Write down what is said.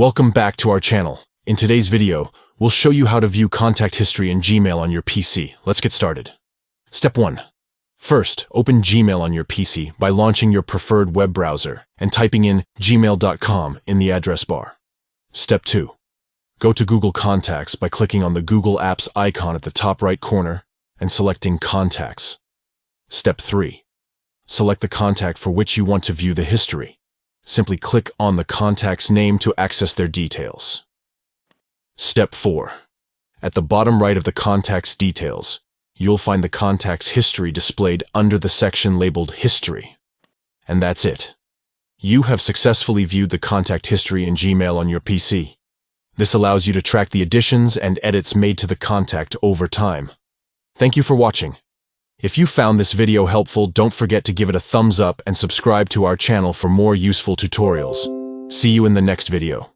Welcome back to our channel. In today's video, we'll show you how to view contact history in Gmail on your PC. Let's get started. Step 1. First, open Gmail on your PC by launching your preferred web browser and typing in gmail.com in the address bar. Step 2. Go to Google Contacts by clicking on the Google Apps icon at the top right corner and selecting Contacts. Step 3. Select the contact for which you want to view the history. Simply click on the contact's name to access their details. Step 4. At the bottom right of the contact's details, you'll find the contact's history displayed under the section labeled History. And that's it. You have successfully viewed the contact history in Gmail on your PC. This allows you to track the additions and edits made to the contact over time. Thank you for watching. If you found this video helpful, don't forget to give it a thumbs up and subscribe to our channel for more useful tutorials. See you in the next video.